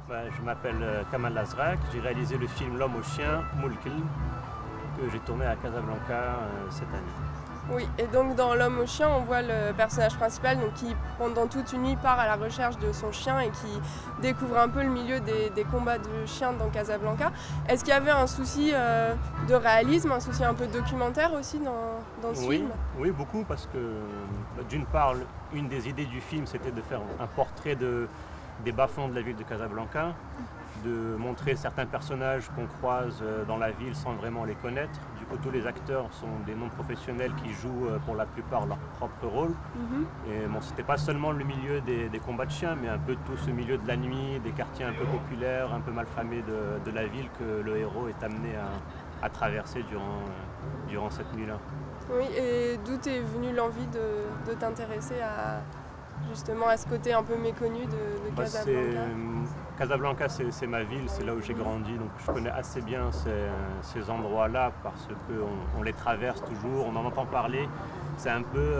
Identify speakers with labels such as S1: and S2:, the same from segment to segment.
S1: Je m'appelle Kamal Azrak, j'ai réalisé le film L'homme au chien, Mulkil, que j'ai tourné à Casablanca cette année.
S2: Oui, et donc dans L'homme au chien, on voit le personnage principal donc, qui, pendant toute une nuit, part à la recherche de son chien et qui découvre un peu le milieu des combats de chiens dans Casablanca. Est-ce qu'il y avait un souci de réalisme, un souci un peu documentaire aussi dans ce film?
S1: Oui, beaucoup, parce que d'une part, une des idées du film, c'était de faire un portrait des bas-fonds de la ville de Casablanca, de montrer certains personnages qu'on croise dans la ville sans vraiment les connaître. Du coup, tous les acteurs sont des non-professionnels qui jouent pour la plupart leur propre rôle. Et bon, c'était pas seulement le milieu des combats de chiens, mais un peu tout ce milieu de la nuit, des quartiers un peu populaires, un peu malfamés de la ville que le héros est amené à traverser durant cette nuit-là.
S2: Oui, et d'où est venue l'envie de t'intéresser justement à ce côté un peu méconnu de Casablanca?
S1: Casablanca, c'est ma ville, c'est là où j'ai grandi, donc je connais assez bien ces endroits-là parce qu'on les traverse toujours, on en entend parler. C'est un peu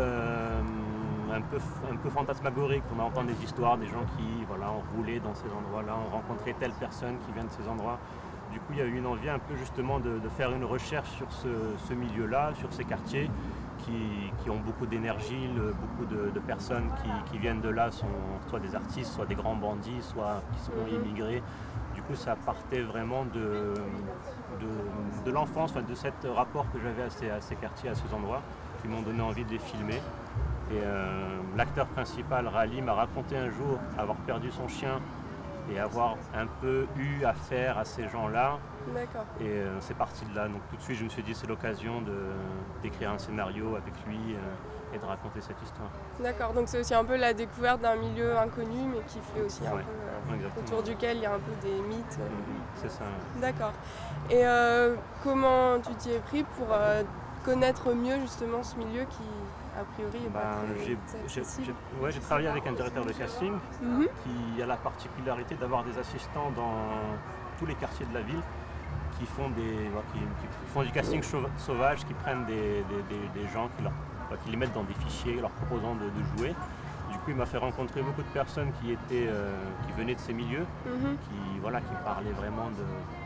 S1: fantasmagorique, on entend des histoires, des gens qui ont roulé dans ces endroits-là, ont rencontré telle personne qui vient de ces endroits. Du coup, il y a eu une envie un peu justement de faire une recherche sur ce milieu-là, sur ces quartiers qui ont beaucoup d'énergie, beaucoup de personnes qui viennent de là sont soit des artistes, soit des grands bandits, soit qui sont immigrés. Du coup, ça partait vraiment de l'enfance, de ce rapport que j'avais à ces quartiers, à ces endroits, qui m'ont donné envie de les filmer. Et l'acteur principal, Rally, m'a raconté un jour avoir perdu son chien et avoir un peu eu affaire à ces gens-là.
S2: D'accord.
S1: Et c'est parti de là. Donc tout de suite, je me suis dit c'est l'occasion d'écrire un scénario avec lui et de raconter cette histoire.
S2: D'accord, donc c'est aussi un peu la découverte d'un milieu inconnu, mais qui fait aussi un peu autour duquel il y a un peu des mythes.
S1: C'est ça.
S2: D'accord. Et comment tu t'y es pris pour connaître mieux justement ce milieu qui, a priori, est pas très accessible?
S1: J'ai travaillé avec un directeur de casting qui a la particularité d'avoir des assistants dans tous les quartiers de la ville qui font du casting sauvage, qui prennent des gens, qui les mettent dans des fichiers leur proposant de jouer. Du coup, il m'a fait rencontrer beaucoup de personnes qui venaient de ces milieux, qui parlaient vraiment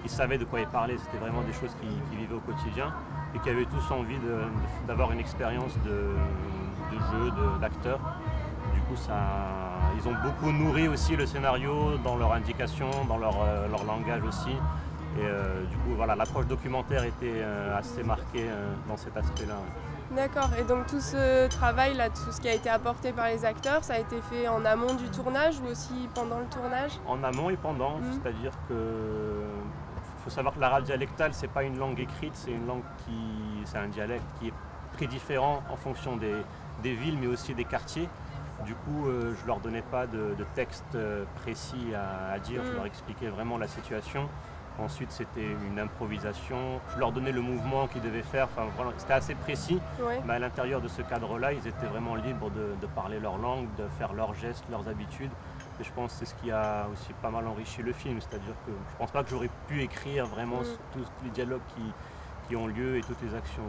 S1: qui savaient de quoi ils parlaient. C'était vraiment des choses qu'ils vivaient au quotidien et qui avaient tous envie d'avoir une expérience de jeu, d'acteur. Du coup, ils ont beaucoup nourri aussi le scénario dans leurs indications, dans leur langage aussi. Et du coup, l'approche documentaire était assez marquée dans cet aspect-là.
S2: D'accord, et donc tout ce travail-là, tout ce qui a été apporté par les acteurs, ça a été fait en amont du tournage ou aussi pendant le tournage? En
S1: amont et pendant, c'est-à-dire que faut savoir que l'arabe dialectal, c'est pas une langue écrite, c'est un dialecte qui est très différent en fonction des villes, mais aussi des quartiers. Du coup, je leur donnais pas de texte précis à dire, je leur expliquais vraiment la situation. Ensuite, c'était une improvisation. Je leur donnais le mouvement qu'ils devaient faire. C'était assez précis. Mais à l'intérieur de ce cadre-là, ils étaient vraiment libres de parler leur langue, de faire leurs gestes, leurs habitudes. Et je pense que c'est ce qui a aussi pas mal enrichi le film. C'est-à-dire que je ne pense pas que j'aurais pu écrire vraiment tous les dialogues qui ont lieu et toutes les actions.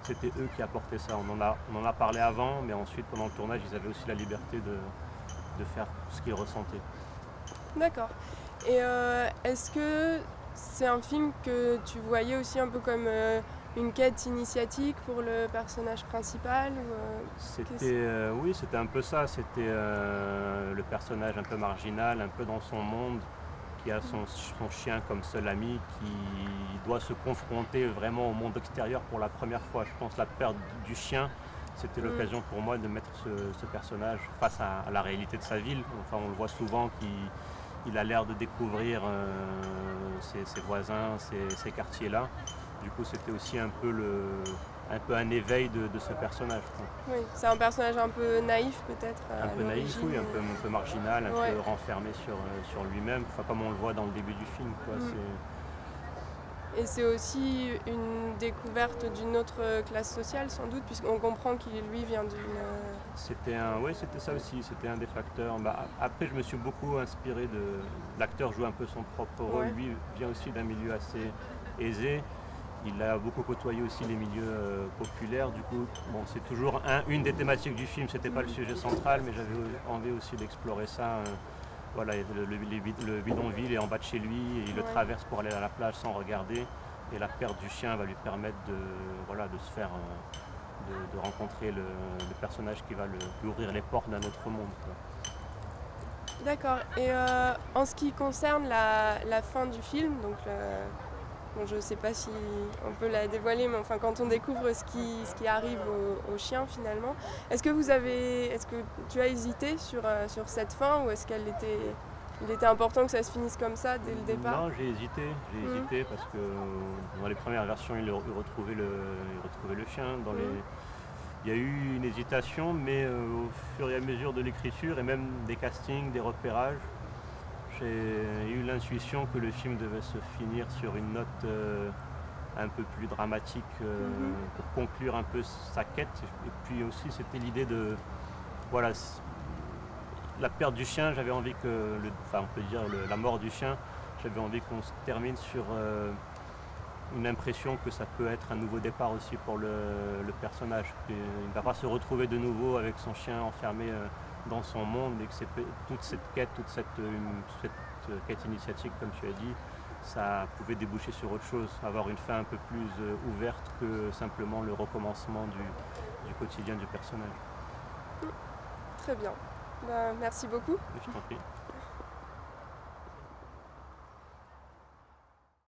S1: C'était eux qui apportaient ça. On en a parlé avant, mais ensuite, pendant le tournage, ils avaient aussi la liberté de faire ce qu'ils ressentaient.
S2: D'accord. Et est-ce que c'est un film que tu voyais aussi un peu comme une quête initiatique pour le personnage principal
S1: Oui, c'était un peu ça. C'était le personnage un peu marginal, un peu dans son monde, qui a son chien comme seul ami, qui doit se confronter vraiment au monde extérieur pour la première fois. Je pense la perte du chien, c'était l'occasion pour moi de mettre ce personnage face à la réalité de sa ville. Enfin, on le voit souvent qu'il a l'air de découvrir ses voisins, ces quartiers-là. Du coup, c'était aussi un peu un éveil de ce personnage.
S2: Oui, c'est un personnage un peu naïf peut-être.
S1: Un peu naïf, oui, un peu marginal, un peu renfermé sur lui-même, comme on le voit dans le début du film.
S2: Et c'est aussi une découverte d'une autre classe sociale sans doute, puisqu'on comprend qu'il lui vient d'une...
S1: C'était ça aussi, c'était un des facteurs. Après, je me suis beaucoup inspiré de... L'acteur joue un peu son propre rôle, lui vient aussi d'un milieu assez aisé. Il a beaucoup côtoyé aussi les milieux populaires. Du coup, c'est toujours une des thématiques du film. C'était pas le sujet central, mais j'avais envie aussi d'explorer ça voilà, le bidonville est en bas de chez lui et il le traverse pour aller à la plage sans regarder. Et la perte du chien va lui permettre de se faire, de rencontrer le personnage qui va lui ouvrir les portes d'un autre monde, quoi.
S2: D'accord. Et en ce qui concerne la fin du film, donc bon, je ne sais pas si on peut la dévoiler, mais enfin quand on découvre ce qui arrive au chien finalement, est-ce que tu as hésité sur cette fin ou est-ce il était important que ça se finisse comme ça dès le départ?
S1: Non, j'ai hésité parce que dans les premières versions, il retrouvait le chien. Il y a eu une hésitation, mais au fur et à mesure de l'écriture et même des castings, des repérages, j'ai eu l'intuition que le film devait se finir sur une note un peu plus dramatique pour conclure un peu sa quête. Et puis aussi, c'était l'idée de... Voilà, la perte du chien, j'avais envie que, on peut dire la mort du chien, j'avais envie qu'on se termine sur une impression que ça peut être un nouveau départ aussi pour le personnage. Il ne va pas se retrouver de nouveau avec son chien enfermé dans son monde et que toute cette quête quête initiatique, comme tu as dit, ça pouvait déboucher sur autre chose, avoir une fin un peu plus ouverte que simplement le recommencement du quotidien du personnage.
S2: Très bien. Merci beaucoup.
S1: Je t'en prie.